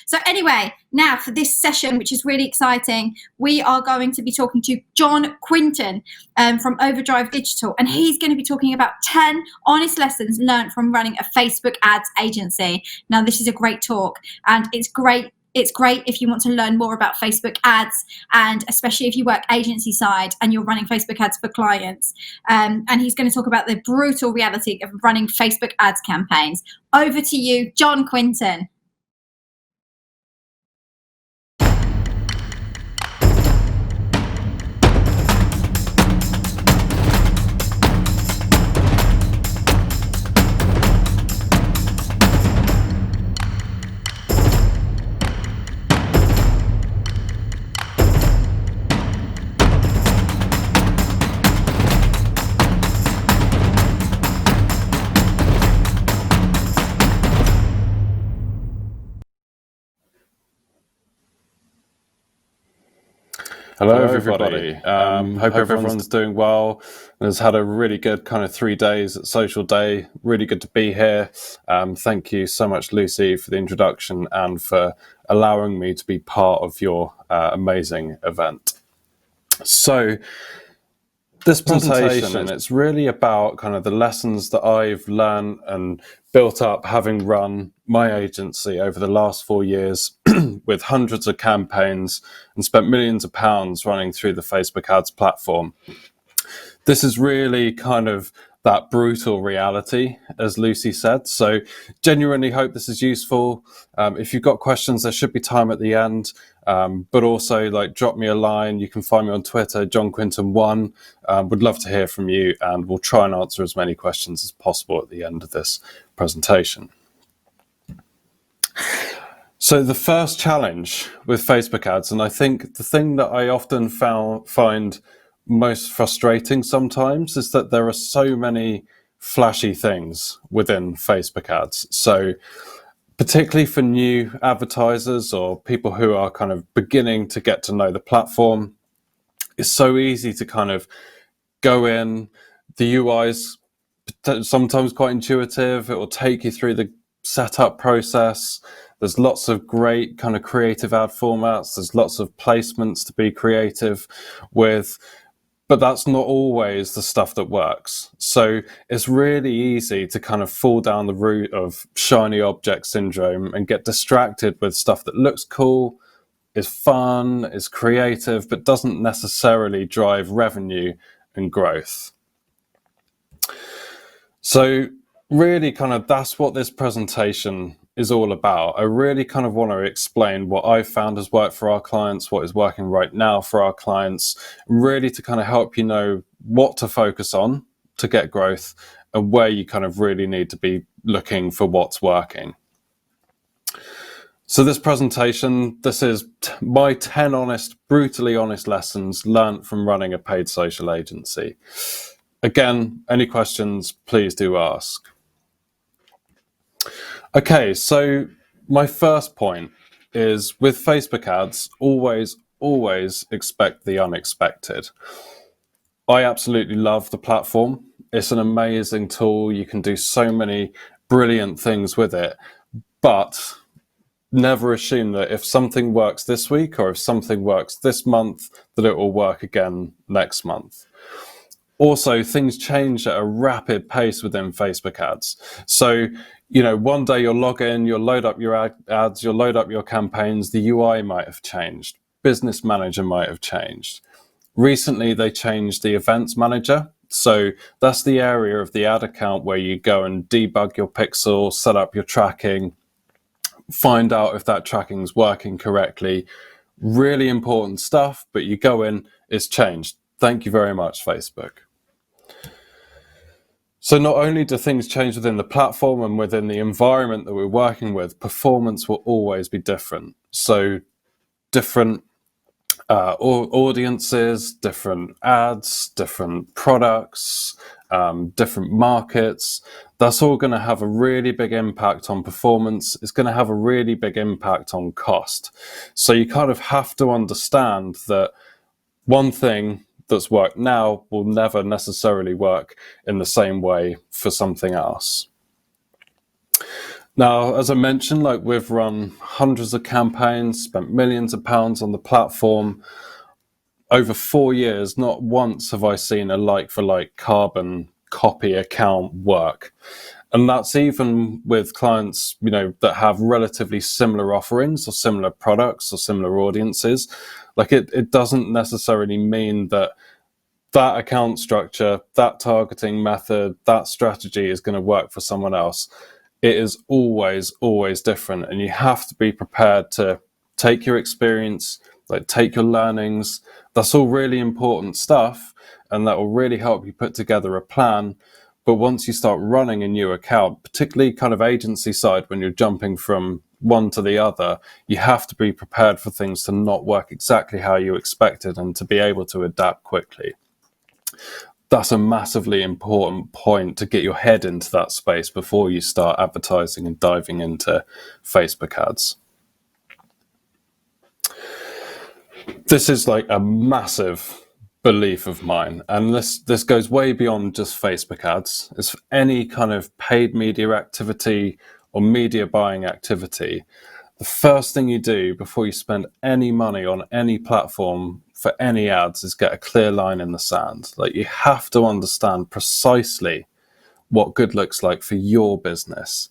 So anyway, now for this session, which is really exciting, we are going to be talking to John Quinton from Overdrive Digital, and he's going to be talking about 10 honest lessons learned from running a Facebook ads agency. Now, this is a great talk, and it's great if you want to learn more about Facebook ads, and especially if you work agency side and you're running Facebook ads for clients. And he's going to talk about the brutal reality of running Facebook ads campaigns. Over to you, John Quinton. Hello everybody. Hope everyone's doing well and has had a really good kind of 3 days at Social Day. Really good to be here. Thank you so much, Lucy, for the introduction and for allowing me to be part of your amazing event. So this presentation, it's really about kind of the lessons that I've learned and built up having run my agency over the last 4 years with hundreds of campaigns and spent millions of pounds running through the Facebook ads platform. This is really kind of that brutal reality, as Lucy said. So genuinely hope this is useful. If you've got questions, there should be time at the end. But also, like, drop me a line. You can find me on Twitter, John Quinton1. Would love to hear from you, and we'll try and answer as many questions as possible at the end of this presentation. So the first challenge with Facebook ads, and I think the thing that I often find most frustrating sometimes, is that there are so many flashy things within Facebook ads. So particularly for new advertisers or people who are kind of beginning to get to know the platform, it's so easy to kind of go in. The UI's sometimes quite intuitive. It will take you through the setup process. There's lots of great kind of creative ad formats. There's lots of placements to be creative with, but that's not always the stuff that works. So it's really easy to kind of fall down the route of shiny object syndrome and get distracted with stuff that looks cool, is fun, is creative, but doesn't necessarily drive revenue and growth. So really kind of that's what this presentation is all about. I really kind of want to explain what I've found has worked for our clients, what is working right now for our clients, really to kind of help you know what to focus on to get growth and where you kind of really need to be looking for what's working. So this presentation, this is my 10 brutally honest lessons learned from running a paid social agency. Again, any questions, please do ask. Okay, so my first point is with Facebook ads, always expect the unexpected. I absolutely love the platform. It's an amazing tool. You can do so many brilliant things with it, but never assume that if something works this week or if something works this month, that it will work again next month. Also, things change at a rapid pace within Facebook ads. So, you know, one day you'll log in, you'll load up your ads, you'll load up your campaigns, the UI might have changed, Business Manager might have changed. Recently, they changed the Events Manager. So that's the area of the ad account where you go and debug your pixel, set up your tracking, find out if that tracking is working correctly. Really important stuff, but you go in, it's changed. Thank you very much, Facebook. So not only do things change within the platform and within the environment that we're working with, performance will always be different. So different audiences, different ads, different products, different markets, that's all going to have a really big impact on performance. It's going to have a really big impact on cost. So you kind of have to understand that one thing that's worked now will never necessarily work in the same way for something else. Now, as I mentioned, like we've run hundreds of campaigns, spent millions of pounds on the platform. Over 4 years, not once have I seen a like-for-like carbon copy account work. And that's even with clients, that have relatively similar offerings or similar products or similar audiences. Like it doesn't necessarily mean that account structure, that targeting method, that strategy is going to work for someone else. It is always, always different. And you have to be prepared to take your experience, like take your learnings. That's all really important stuff. And that will really help you put together a plan. But once you start running a new account, particularly kind of agency side, when you're jumping from one to the other, you have to be prepared for things to not work exactly how you expected and to be able to adapt quickly. That's a massively important point to get your head into that space before you start advertising and diving into Facebook ads. This is like a massive belief of mine, and this goes way beyond just Facebook ads. It's any kind of paid media activity or media buying activity. The first thing you do before you spend any money on any platform for any ads is get a clear line in the sand. Like, you have to understand precisely what good looks like for your business.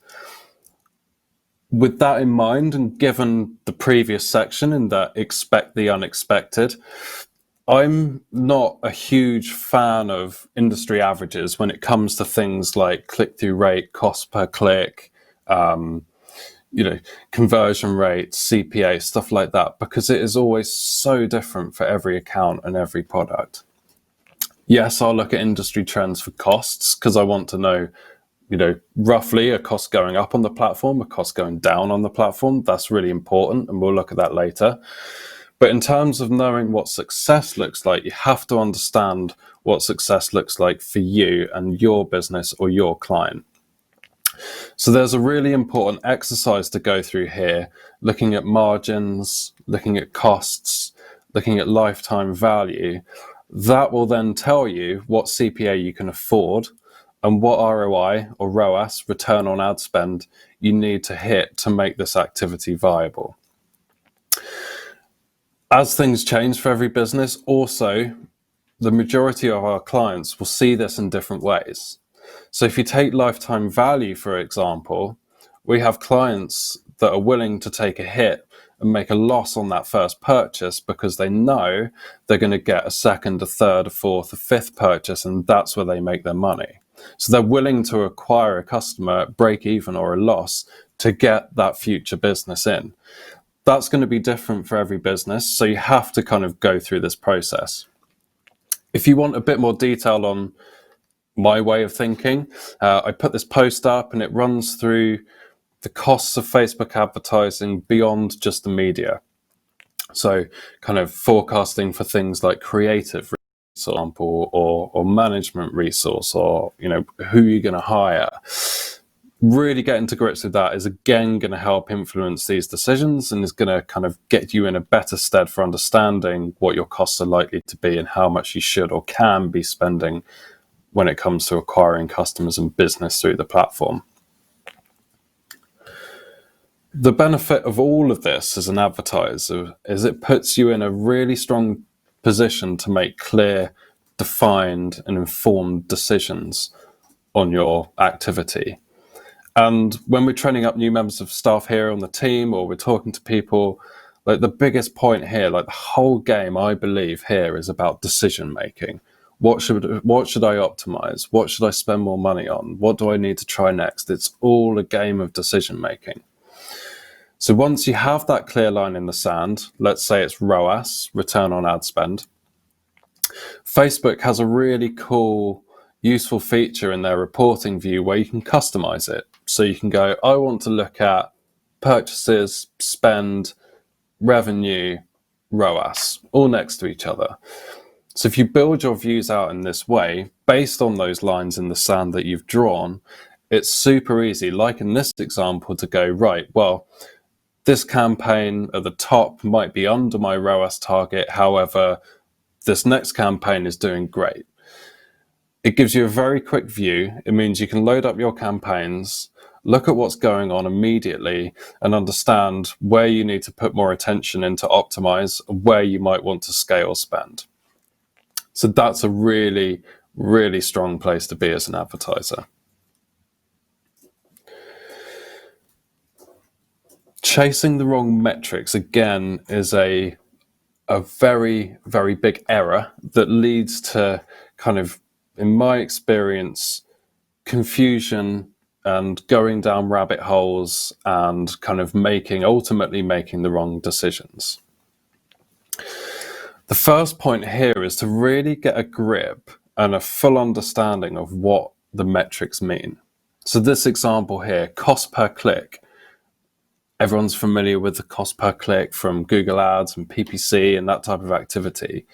With that in mind, and given the previous section in that expect the unexpected, I'm not a huge fan of industry averages when it comes to things like click-through rate, cost per click, conversion rates, CPA, stuff like that, because it is always so different for every account and every product. Yes, I'll look at industry trends for costs because I want to know, roughly a cost going up on the platform, a cost going down on the platform. That's really important, and we'll look at that later. But in terms of knowing what success looks like, you have to understand what success looks like for you and your business or your client. So there's a really important exercise to go through here, looking at margins, looking at costs, looking at lifetime value. That will then tell you what CPA you can afford and what ROI or ROAS, return on ad spend, you need to hit to make this activity viable. As things change for every business, also, the majority of our clients will see this in different ways. So if you take lifetime value, for example, we have clients that are willing to take a hit and make a loss on that first purchase because they know they're going to get a second, a third, a fourth, a fifth purchase, and that's where they make their money. So they're willing to acquire a customer at break even or a loss to get that future business in. That's going to be different for every business, so you have to kind of go through this process. If you want a bit more detail on my way of thinking, I put this post up and it runs through the costs of Facebook advertising beyond just the media. So kind of forecasting for things like creative, for example, or management resource, or who you're going to hire. Really getting to grips with that is again going to help influence these decisions and is going to kind of get you in a better stead for understanding what your costs are likely to be and how much you should or can be spending when it comes to acquiring customers and business through the platform. The benefit of all of this as an advertiser is it puts you in a really strong position to make clear, defined, and informed decisions on your activity. And when we're training up new members of staff here on the team, or we're talking to people, like the biggest point here, like the whole game, I believe here, is about decision making. What should I optimize? What should I spend more money on? What do I need to try next? It's all a game of decision making. So once you have that clear line in the sand, let's say it's ROAS, return on ad spend, Facebook has a really cool, useful feature in their reporting view where you can customize it. So you can go, I want to look at purchases, spend, revenue, ROAS, all next to each other. So if you build your views out in this way, based on those lines in the sand that you've drawn, it's super easy, like in this example, to go, right, well, this campaign at the top might be under my ROAS target. However, this next campaign is doing great. It gives you a very quick view. It means you can load up your campaigns look at what's going on immediately and understand where you need to put more attention into optimize, where you might want to scale spend. So that's a really, really strong place to be as an advertiser. Chasing the wrong metrics, again, is a very, very big error that leads to kind of, in my experience, confusion and going down rabbit holes and kind of ultimately making the wrong decisions. The first point here is to really get a grip and a full understanding of what the metrics mean. So this example here, cost per click. Everyone's familiar with the cost per click from Google Ads and PPC and that type of activity.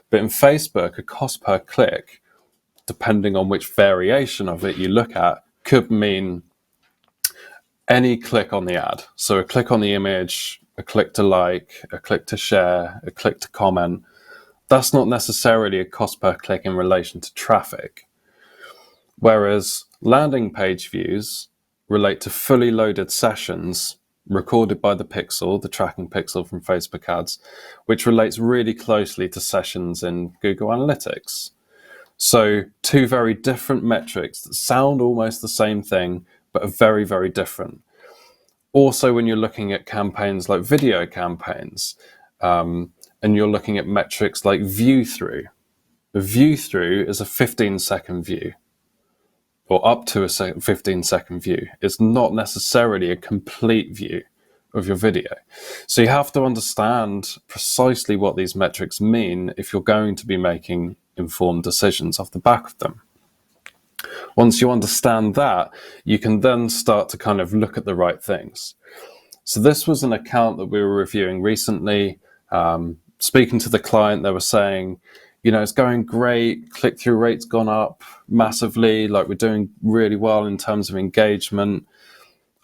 But in Facebook, a cost per click, depending on which variation of it you look at, could mean any click on the ad. So a click on the image, a click to like, a click to share, a click to comment. That's not necessarily a cost per click in relation to traffic. Whereas landing page views relate to fully loaded sessions recorded by the pixel, the tracking pixel from Facebook ads, which relates really closely to sessions in Google Analytics. So two very different metrics that sound almost the same thing, but are very, very different. Also, when you're looking at campaigns like video campaigns, and you're looking at metrics like view through. A view through is a 15-second view, or up to a 15-second view. It's not necessarily a complete view of your video. So you have to understand precisely what these metrics mean if you're going to be making informed decisions off the back of them. Once you understand that, you can then start to kind of look at the right things. So this was an account that we were reviewing recently. Speaking to the client, they were saying, it's going great. Click-through rate's gone up massively. Like, we're doing really well in terms of engagement.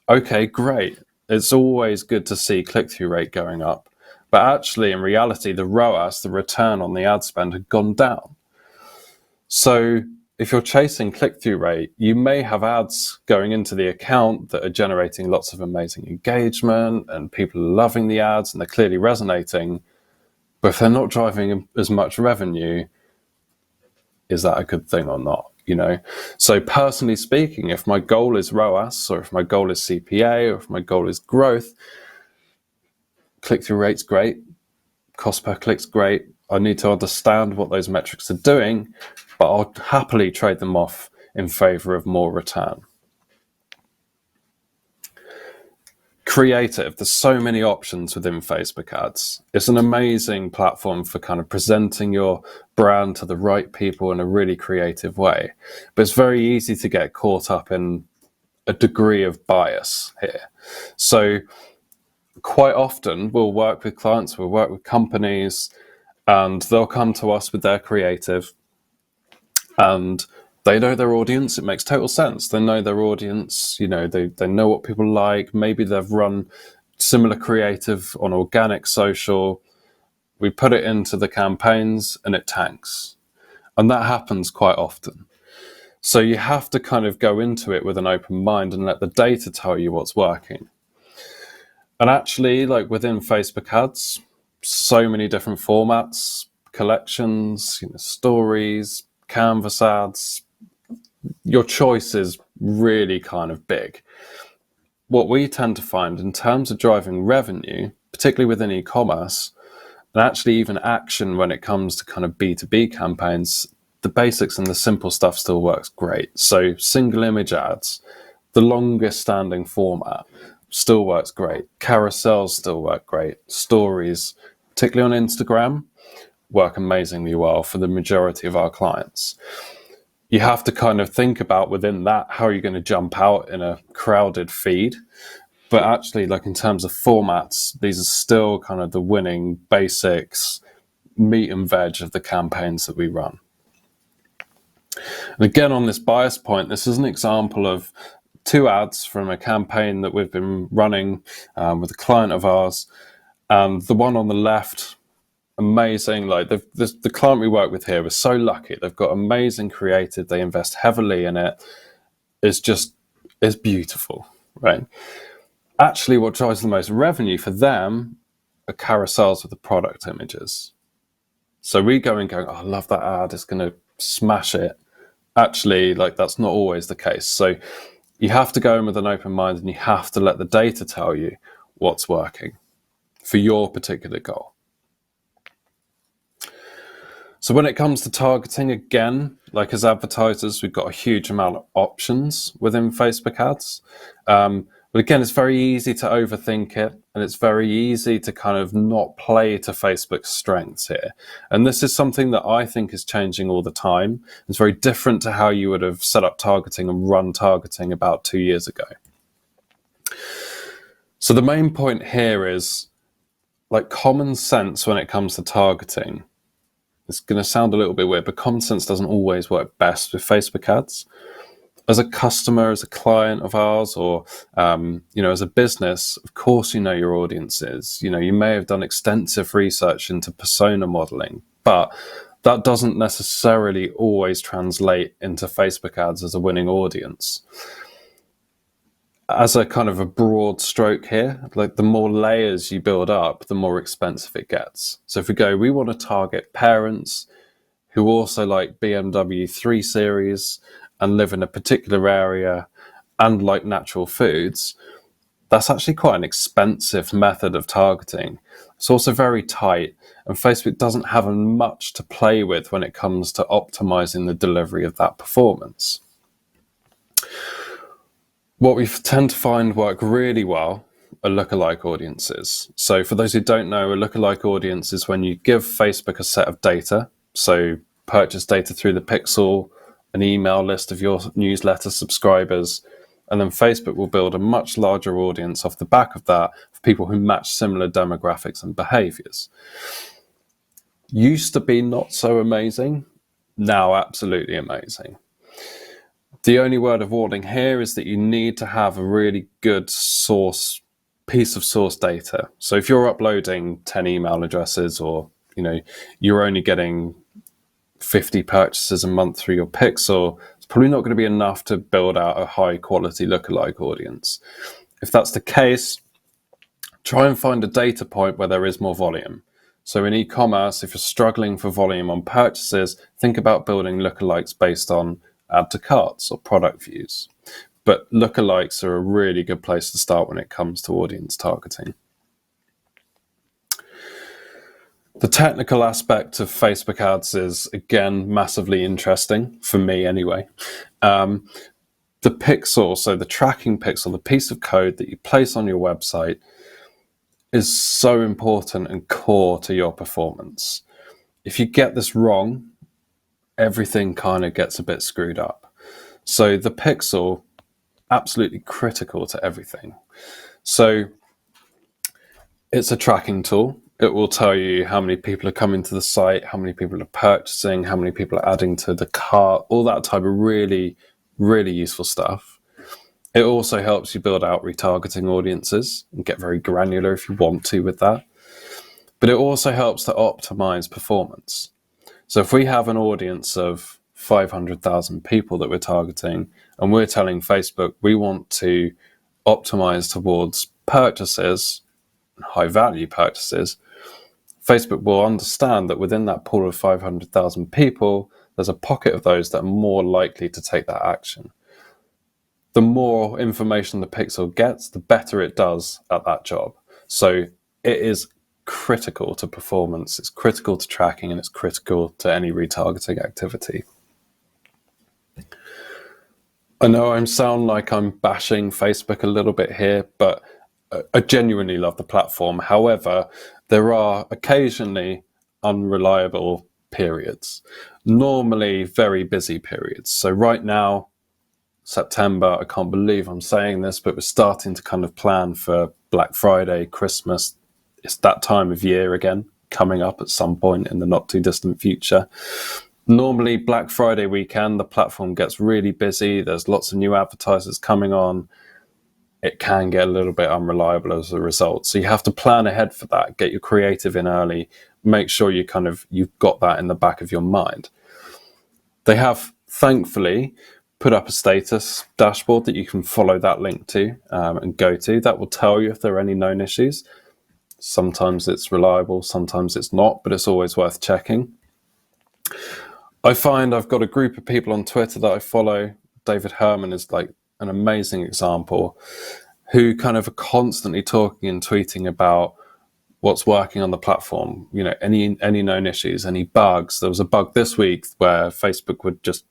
Okay, great. It's always good to see click-through rate going up. But actually, in reality, the ROAS, the return on the ad spend, had gone down. So if you're chasing click-through rate, you may have ads going into the account that are generating lots of amazing engagement and people are loving the ads and they're clearly resonating. But if they're not driving as much revenue, is that a good thing or not? So personally speaking, if my goal is ROAS, or if my goal is CPA, or if my goal is growth, click-through rate's great, cost per click's great. I need to understand what those metrics are doing, but I'll happily trade them off in favor of more return. Creative. There's so many options within Facebook ads. It's an amazing platform for kind of presenting your brand to the right people in a really creative way. But it's very easy to get caught up in a degree of bias here. So quite often we'll work with clients, we'll work with companies, and they'll come to us with their creative and they know their audience. It makes total sense. They know their audience, they know what people like. Maybe they've run similar creative on organic social. We put it into the campaigns and it tanks. And that happens quite often. So you have to kind of go into it with an open mind and let the data tell you what's working. And actually, like within Facebook ads, so many different formats, collections, stories, canvas ads. Your choice is really kind of big. What we tend to find in terms of driving revenue, particularly within e-commerce, and actually even action when it comes to kind of B2B campaigns, the basics and the simple stuff still works great. So single image ads, the longest standing format, still works great. Carousels still work great. Stories, particularly on Instagram, work amazingly well for the majority of our clients. You have to kind of think about within that, how are you going to jump out in a crowded feed? But actually, like in terms of formats, these are still kind of the winning basics, meat and veg of the campaigns that we run. And again, on this bias point, this is an example of two ads from a campaign that we've been running with a client of ours. And the one on the left, amazing. Like the client we work with here was so lucky. They've got amazing creative. They invest heavily in it. It's just It's beautiful, right? Actually, what drives the most revenue for them are carousels with the product images. So we go in going, oh, I love that ad, it's going to smash it. Actually, like, that's not always the case. So you have to go in with an open mind, and you have to let the data tell you what's working for your particular goal. So when it comes to targeting, again, like as advertisers, we've got a huge amount of options within Facebook ads. But again, it's very easy to overthink it, and it's very easy to kind of not play to Facebook's strengths here. And this is something that I think is changing all the time. It's very different to how you would have set up targeting and run targeting about 2 years ago. So the main point here is, like, common sense when it comes to targeting. It's going to sound a little bit weird, but common sense doesn't always work best with Facebook ads. As a customer, as a client of ours, or as a business, of course you know your audiences. You may have done extensive research into persona modeling, but that doesn't necessarily always translate into Facebook ads as a winning audience. As a kind of a broad stroke here, like, the more layers you build up, the more expensive it gets. So if we want to target parents who also like BMW 3 Series and live in a particular area and like natural foods, that's actually quite an expensive method of targeting. It's also very tight, and Facebook doesn't have much to play with when it comes to optimizing the delivery of that performance. What we tend to find work really well are lookalike audiences. So for those who don't know, a lookalike audience is when you give Facebook a set of data, so purchase data through the pixel, an email list of your newsletter subscribers, and then Facebook will build a much larger audience off the back of that for people who match similar demographics and behaviors. Used to be not so amazing, now absolutely amazing. The only word of warning here is that you need to have a really good piece of source data. So if you're uploading 10 email addresses, or you're only getting 50 purchases a month through your pixel, it's probably not going to be enough to build out a high quality lookalike audience. If that's the case, try and find a data point where there is more volume. So in e-commerce, if you're struggling for volume on purchases, think about building lookalikes based on add to carts or product views. But lookalikes are a really good place to start when it comes to audience targeting. The technical aspect of Facebook ads is, again, massively interesting, for me anyway. The pixel, so the tracking pixel, the piece of code that you place on your website, is so important and core to your performance. If you get this wrong, everything kind of gets a bit screwed up. So the pixel, absolutely critical to everything. So it's a tracking tool. It will tell you how many people are coming to the site, how many people are purchasing, how many people are adding to the cart, all that type of really, really useful stuff. It also helps you build out retargeting audiences and get very granular if you want to with that. But it also helps to optimize performance. So if we have an audience of 500,000 people that we're targeting, and we're telling Facebook we want to optimize towards purchases, high value purchases, Facebook will understand that within that pool of 500,000 people, there's a pocket of those that are more likely to take that action. The more information the pixel gets, the better it does at that job. So it is critical to performance, it's critical to tracking, and it's critical to any retargeting activity. I know I sound like I'm bashing Facebook a little bit here, but I genuinely love the platform. However, there are occasionally unreliable periods, normally very busy periods. So right now, September, I can't believe I'm saying this, but we're starting to kind of plan for Black Friday, Christmas. It's that time of year again, coming up at some point in the not too distant future. Normally, Black Friday weekend, the platform gets really busy. There's lots of new advertisers coming on. It can get a little bit unreliable as a result. So you have to plan ahead for that, get your creative in early, make sure you've got that in the back of your mind. They have, thankfully, put up a status dashboard that you can follow that link to and go to. That will tell you if there are any known issues. Sometimes it's reliable, sometimes it's not, but it's always worth checking. I find I've got a group of people on Twitter that I follow. David Herman is like an amazing example, who kind of are constantly talking and tweeting about what's working on the platform, any known issues, any bugs. There was a bug this week where Facebook would just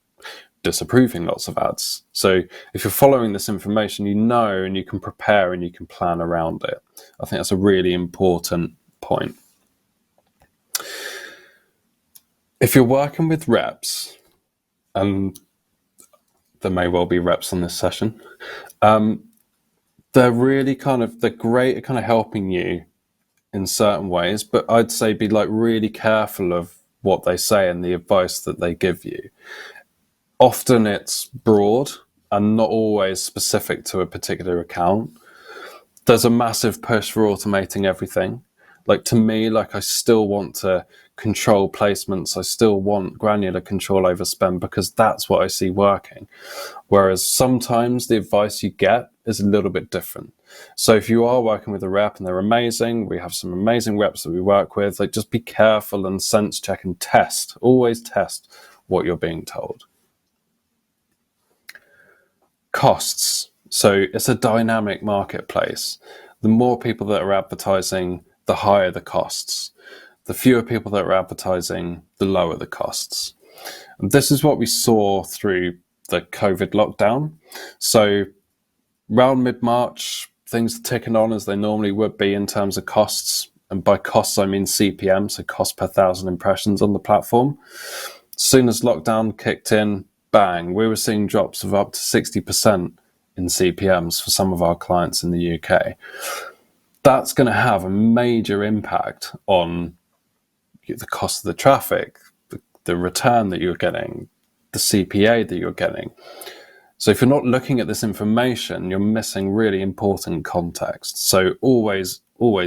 disapproving lots of ads. So if you're following this information, and you can prepare and you can plan around it. I think that's a really important point. If you're working with reps, and there may well be reps on this session, they're great at kind of helping you in certain ways, but I'd say be like really careful of what they say and the advice that they give you. Often it's broad and not always specific to a particular account. There's a massive push for automating everything. Like, to me, I still want to control placements. I still want granular control over spend because that's what I see working. Whereas sometimes the advice you get is a little bit different. So if you are working with a rep and they're amazing, we have some amazing reps that we work with, just be careful and sense check and test. Always test what you're being told. Costs. So it's a dynamic marketplace. The more people that are advertising, the higher the costs. The fewer people that are advertising, the lower the costs. And this is what we saw through the COVID lockdown. So around mid-March, things are ticking on as they normally would be in terms of costs. And by costs, I mean CPM, so cost per 1,000 impressions on the platform. As soon as lockdown kicked in, bang, we were seeing drops of up to 60% in CPMs for some of our clients in the UK. That's going to have a major impact on the cost of the traffic, the return that you're getting, the CPA that you're getting. So if you're not looking at this information, you're missing really important context. So always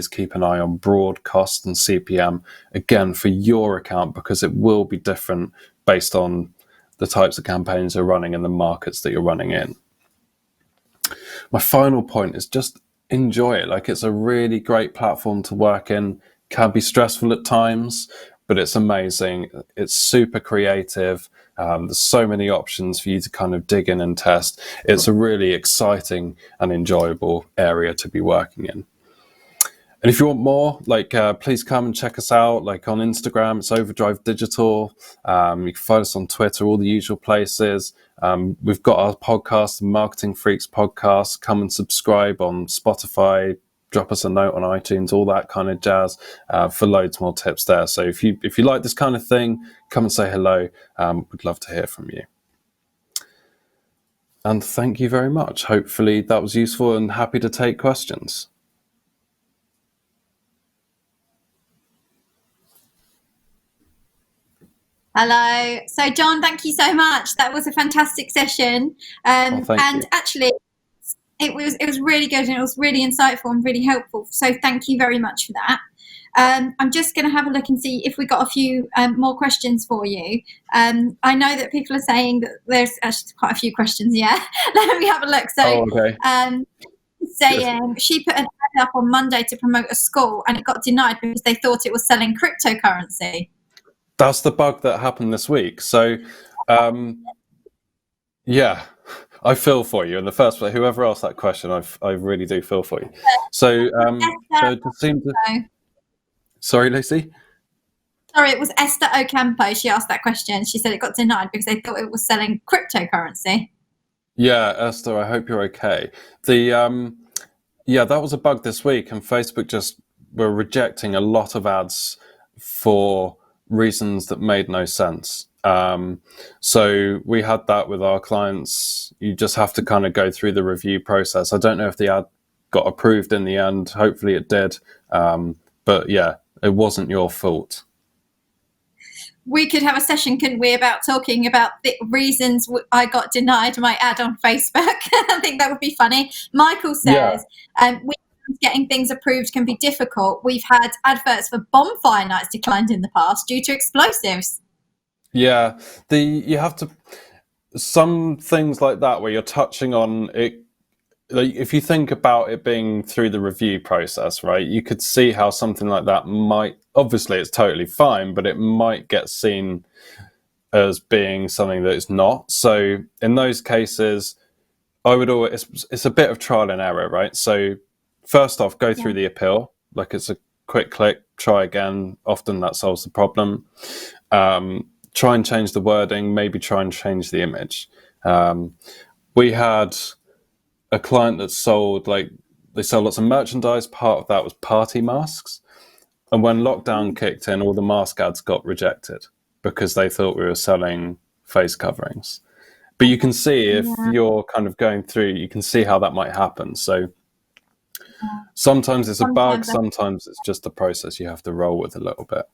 keep an eye on broad cost and CPM, again, for your account, because it will be different based on the types of campaigns you're running and the markets that you're running in. My final point is just enjoy it. It's a really great platform to work in. Can be stressful at times, but it's amazing. It's super creative. There's so many options for you to kind of dig in and test. It's a really exciting and enjoyable area to be working in. And if you want more, please come and check us out. On Instagram, it's Overdrive Digital. You can find us on Twitter, all the usual places. We've got our podcast, the Marketing Freaks podcast. Come and subscribe on Spotify. Drop us a note on iTunes, all that kind of jazz, for loads more tips there. So if you like this kind of thing, come and say hello. We'd love to hear from you. And thank you very much. Hopefully that was useful, and happy to take questions. Hello. So, John, thank you so much. That was a fantastic session. And you. Actually, it was really good, and it was really insightful and really helpful. So thank you very much for that. I'm just going to have a look and see if we got a few more questions for you. I know that people are saying that there's actually quite a few questions. Yeah, let me have a look. So, okay. Saying she put an ad up on Monday to promote a school, and it got denied because they thought it was selling cryptocurrency. That's the bug that happened this week. So, yeah, I feel for you. In the first place, whoever asked that question, I really do feel for you. So, it seems to... Sorry, Lucy? Sorry, it was Esther Ocampo. She asked that question. She said it got denied because they thought it was selling cryptocurrency. Yeah, Esther, I hope you're okay. That was a bug this week, and Facebook just were rejecting a lot of ads for reasons that made no sense. So we had that with our clients. You just have to kind of go through the review process. I don't know if the ad got approved in the end. Hopefully it did. But yeah, it wasn't your fault. We could have a session, couldn't we, about talking about the reasons I got denied my ad on Facebook. I think that would be funny. Michael says, getting things approved can be difficult. We've had adverts for bonfire nights declined in the past due to explosives. Yeah, you have to... some things like that where you're touching on it, like if you think about it being through the review process, right, you could see how something like that might, obviously it's totally fine, but it might get seen as being something that it's not. So in those cases, I would always, it's a bit of trial and error, right? So first off, go through the appeal, like it's a quick click, try again. Often that solves the problem. Try and change the wording, maybe try and change the image. We had a client that sold, like, they sold lots of merchandise. Part of that was party masks. And when lockdown kicked in, all the mask ads got rejected because they thought we were selling face coverings. But you can see if you're kind of going through, you can see how that might happen. So sometimes it's a bug, sometimes it's just a process you have to roll with a little bit.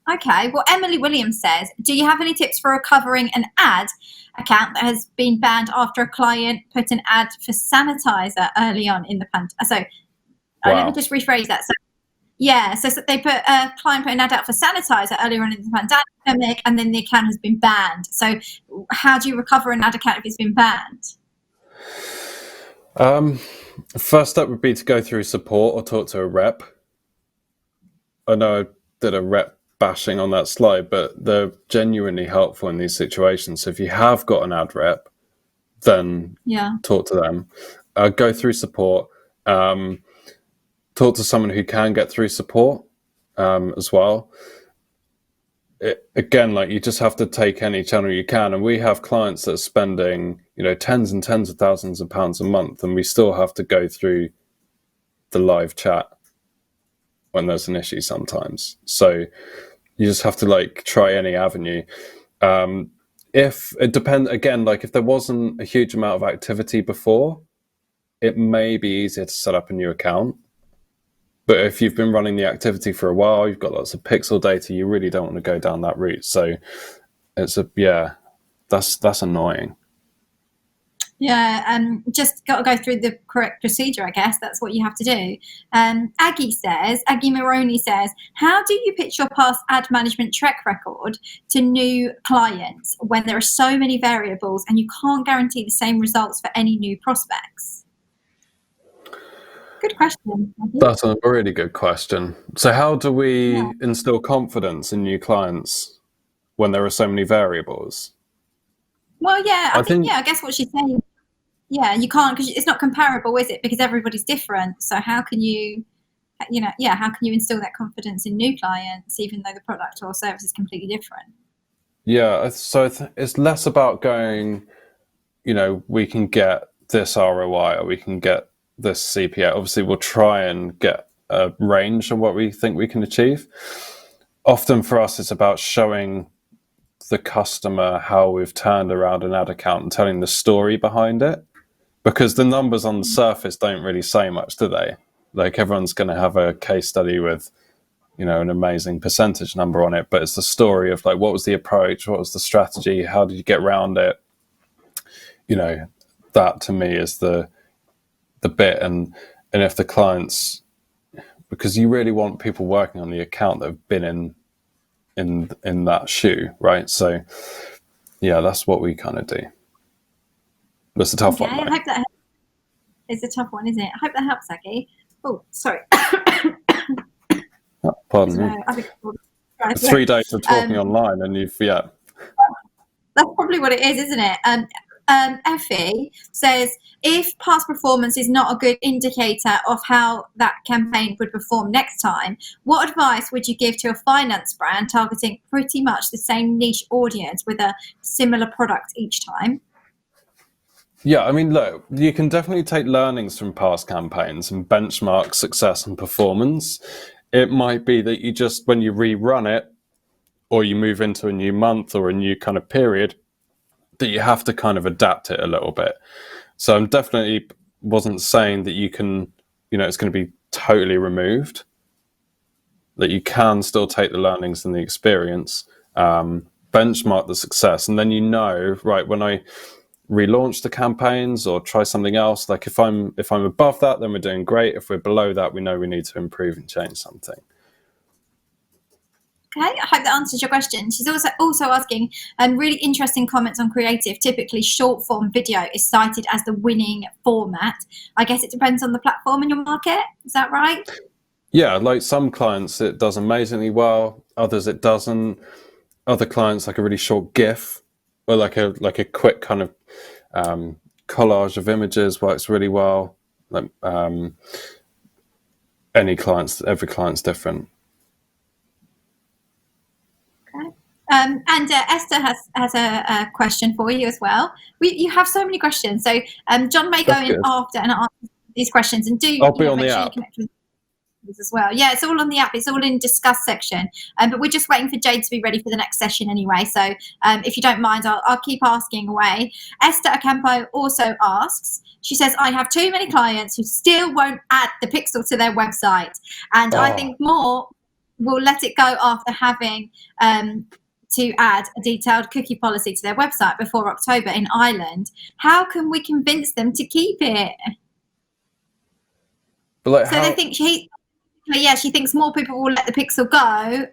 Okay, well, Emily Williams says, do you have any tips for recovering an ad account that has been banned after a client put an ad for sanitizer early on in the pandemic? Let me just rephrase that. So they put a client put an ad out for sanitizer earlier on in the pandemic, and then the account has been banned. So how do you recover an ad account if it's been banned? First step would be to go through support or talk to a rep. I know I did a rep bashing on that slide, but they're genuinely helpful in these situations. So if you have got an ad rep, then talk to them. Go through support. Talk to someone who can get through support as well. Again, like, you just have to take any channel you can. And we have clients that are spending, tens and tens of thousands of pounds a month, and we still have to go through the live chat when there's an issue sometimes. So you just have to try any avenue. If it depends, again, if there wasn't a huge amount of activity before, it may be easier to set up a new account. But if you've been running the activity for a while, you've got lots of pixel data, you really don't want to go down that route. So it's that's annoying. Yeah, just got to go through the correct procedure, I guess. That's what you have to do. Aggie Maroney says, how do you pitch your past ad management track record to new clients when there are so many variables and you can't guarantee the same results for any new prospects? Good question. That's a really good question. So how do we instill confidence in new clients when there are so many variables? Well, I guess what she's saying, you can't, because it's not comparable, is it? Because everybody's different. So how can you, how can you instill that confidence in new clients, even though the product or service is completely different? Yeah, so it's less about going, we can get this ROI or we can get this CPA. Obviously, we'll try and get a range of what we think we can achieve. Often for us, it's about showing the customer how we've turned around an ad account and telling the story behind it, because the numbers on the surface don't really say much, do they? Everyone's going to have a case study with an amazing percentage number on it, but it's the story of what was the approach, what was the strategy, how did you get around it? That to me is the bit. And if the clients, because you really want people working on the account that have been in that shoe, right? So that's what we kind of do. That's a tough one. I hope that it's a tough one, isn't it? I hope that helps, Aggie. Oh, sorry. Oh, pardon me. 3 days of talking online and you've That's probably what it is, isn't it? Effie says, if past performance is not a good indicator of how that campaign would perform next time, what advice would you give to a finance brand targeting pretty much the same niche audience with a similar product each time? Yeah, I mean, look, you can definitely take learnings from past campaigns and benchmark success and performance. It might be that you just, when you rerun it or you move into a new month or a new kind of period, that you have to kind of adapt it a little bit. So I'm definitely wasn't saying that you can, it's going to be totally removed, that you can still take the learnings and the experience, benchmark the success. And then, right, when I relaunch the campaigns or try something else, if I'm above that, then we're doing great. If we're below that, we know we need to improve and change something. Okay, I hope that answers your question. She's also asking really interesting comments on creative. Typically, short form video is cited as the winning format. I guess it depends on the platform and your market. Is that right? Yeah, like some clients it does amazingly well, others it doesn't. Other clients like a really short GIF or like a quick kind of collage of images works really well. Like every client's different. Okay. And Esther has a question for you as well. You have so many questions, so John may go That's in good. after and answer these questions, and I'll be on make the sure app. you connect with as well. Yeah, it's all on the app. It's all in discuss section. But we're just waiting for Jade to be ready for the next session anyway. So if you don't mind, I'll keep asking away. Esther Ocampo also asks, she says, I have too many clients who still won't add the pixel to their website. And I think more will let it go after having to add a detailed cookie policy to their website before October in Ireland. How can we convince them to keep it? But like so they think she thinks more people will let the pixel go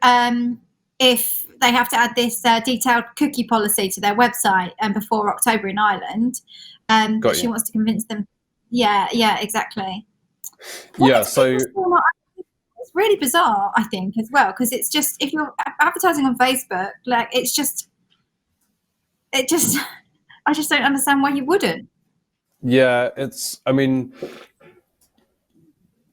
if they have to add this detailed cookie policy to their website before October in Ireland. She wants to convince them. Yeah, exactly. So it's really bizarre, I think, as well, because it's just, if you're advertising on Facebook, like I just don't understand why you wouldn't. Yeah,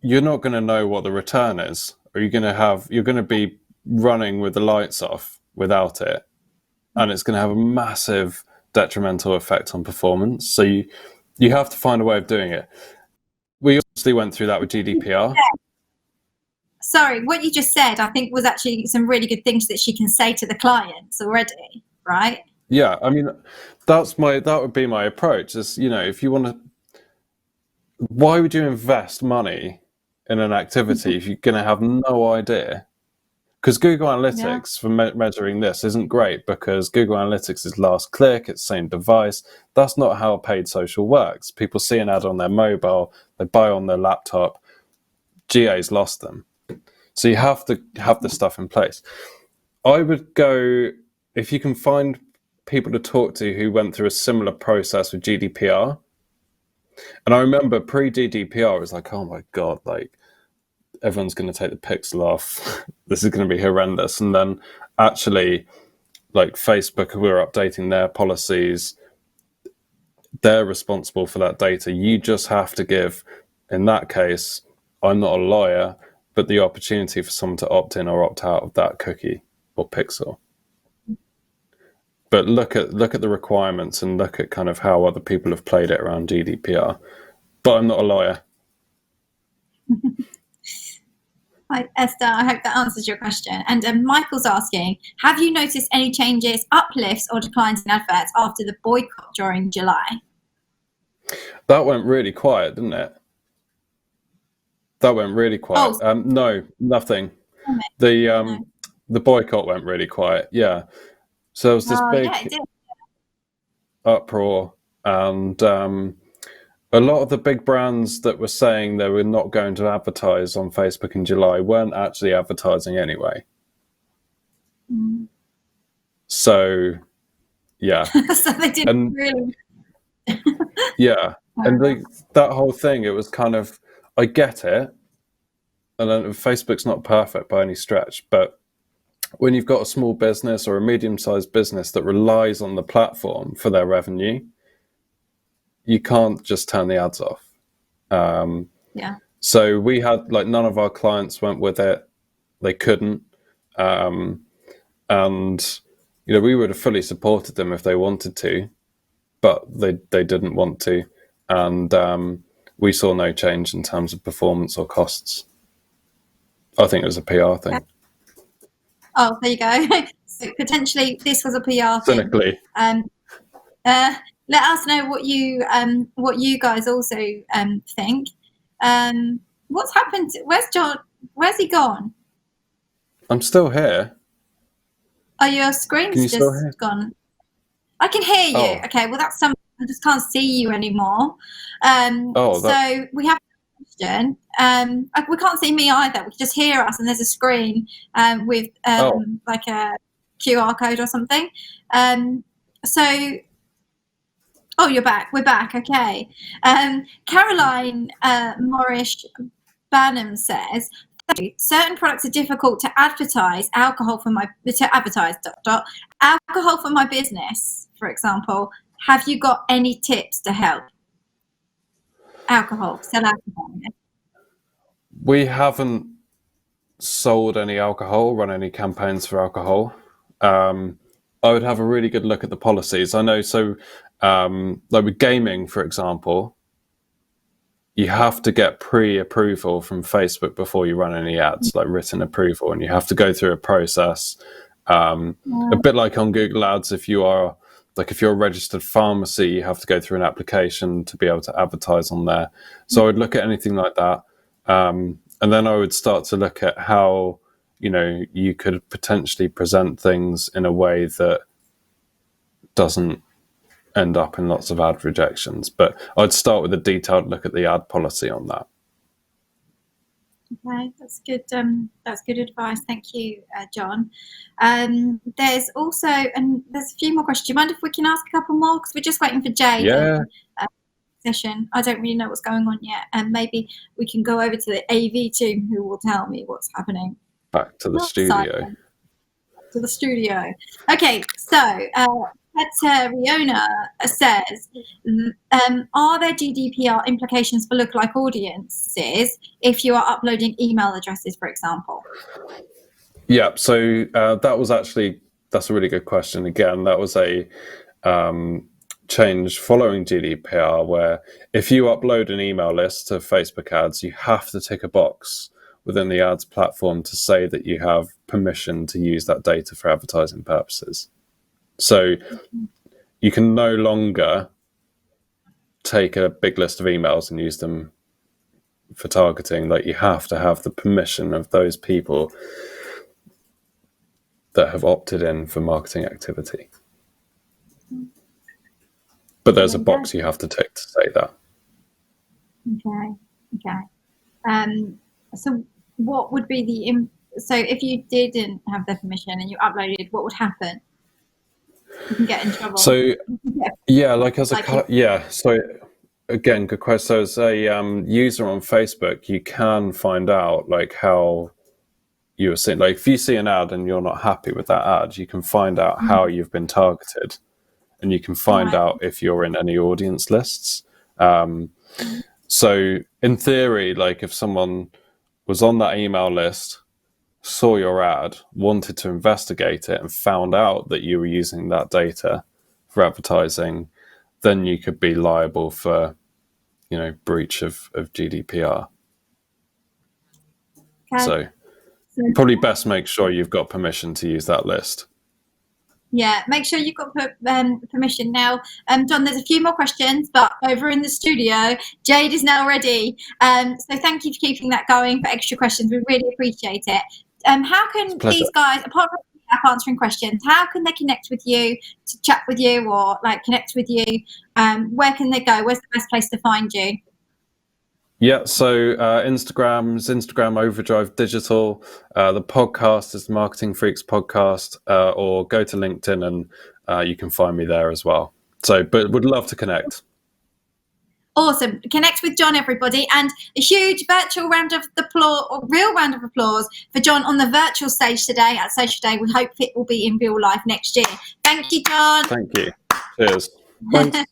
you're not going to know what the return is, or you're going to be running with the lights off without it, and it's going to have a massive detrimental effect on performance. So you have to find a way of doing it. We obviously went through that with GDPR. Sorry, what you just said, I think, was actually some really good things that she can say to the clients already, right? Yeah, I mean, that would be my approach. Is, if you want to, why would you invest money in an activity if you're going to have no idea? Because Google Analytics for measuring this isn't great, because Google Analytics is last click, it's same device. That's not how paid social works. People see an ad on their mobile, they buy on their laptop. GA's lost them. So you have to have the stuff in place. I would go, if you can find people to talk to who went through a similar process with GDPR. And I remember pre-GDPR, it was like, oh my God, like, everyone's going to take the pixel off. This is going to be horrendous. And then actually, like Facebook, who are updating their policies, they're responsible for that data. You just have to give, in that case, I'm not a lawyer, but the opportunity for someone to opt in or opt out of that cookie or pixel. But look at the requirements and look at kind of how other people have played it around GDPR. But I'm not a lawyer. Hi, Esther. I hope that answers your question. And Michael's asking, have you noticed any changes, uplifts or declines in adverts after the boycott during July? That went really quiet, didn't it? That went really quiet. No, nothing. The boycott went really quiet. Yeah. So there was this big uproar, and a lot of the big brands that were saying they were not going to advertise on Facebook in July weren't actually advertising anyway. So, yeah. So they didn't really. Yeah. And that whole thing, it was kind of, I get it. And Facebook's not perfect by any stretch, but when you've got a small business or a medium-sized business that relies on the platform for their revenue, you can't just turn the ads off. So we had, none of our clients went with it. They couldn't. And, we would have fully supported them if they wanted to, but they didn't want to. And we saw no change in terms of performance or costs. I think it was a PR thing. Oh, there you go. So potentially this was a PR thing. Cynically. Let us know what you guys also think. What's happened? Where's John? Where's he gone? I'm still here. Oh, your screen's just gone. I can hear you. Okay, well that's something. I just can't see you anymore. So we have question. We can't see me either. We can just hear us, and there's a screen with like a QR code or something. So, oh, you're back. We're back. Okay. Caroline Morish Banham says, certain products are difficult to advertise. Alcohol for my business, for example. Have you got any tips to help? Sell alcohol. We haven't sold any alcohol, run any campaigns for alcohol. I would have a really good look at the policies. I know, so like with gaming, for example, you have to get pre-approval from Facebook before you run any ads, like written approval, and you have to go through a process. A bit like on Google Ads, if you're a registered pharmacy, you have to go through an application to be able to advertise on there. So I would look at anything like that. And then I would start to look at how, you could potentially present things in a way that doesn't end up in lots of ad rejections. But I'd start with a detailed look at the ad policy on that. Okay, that's good. That's good advice. Thank you, John. There's also, and there's a few more questions. Do you mind if we can ask a couple more? Because we're just waiting for Jade. Yeah. Session. I don't really know what's going on yet, and maybe we can go over to the AV team who will tell me what's happening. Back to the studio. To the studio. Okay, so Riona says, are there GDPR implications for lookalike audiences if you are uploading email addresses, for example? Yeah, so that's a really good question. Again, that was a change following GDPR, where if you upload an email list to Facebook ads, you have to tick a box within the ads platform to say that you have permission to use that data for advertising purposes. So you can no longer take a big list of emails and use them for targeting. Like, you have to have the permission of those people that have opted in for marketing activity. But there's a box you have to tick to say that. Okay. So what would be so if you didn't have the permission and you uploaded, what would happen? You can get in trouble. So so again, good question. So as a user on Facebook, you can find out like how you were seeing. Like, if you see an ad and you're not happy with that ad, you can find out how you've been targeted, and you can find out if you're in any audience lists. So in theory, like, if someone was on that email list, saw your ad, wanted to investigate it, and found out that you were using that data for advertising, then you could be liable for, breach of GDPR. Okay. So probably best make sure you've got permission to use that list. Yeah, make sure you've got permission now. John, there's a few more questions, but over in the studio, Jade is now ready. So thank you for keeping that going for extra questions. We really appreciate it. How can these guys, apart from answering questions, how can they connect with you, to chat with you, or like connect with you? Where can they go? Where's the best place to find you? Yeah, so Instagram Overdrive Digital. The podcast is the Marketing Freaks Podcast, or go to LinkedIn and you can find me there as well. So, but would love to connect. Awesome. Connect with John, everybody, and a huge virtual round of applause, or real round of applause for John on the virtual stage today at Social Day. We hope it will be in real life next year. Thank you, John. Thank you. Cheers. Thanks.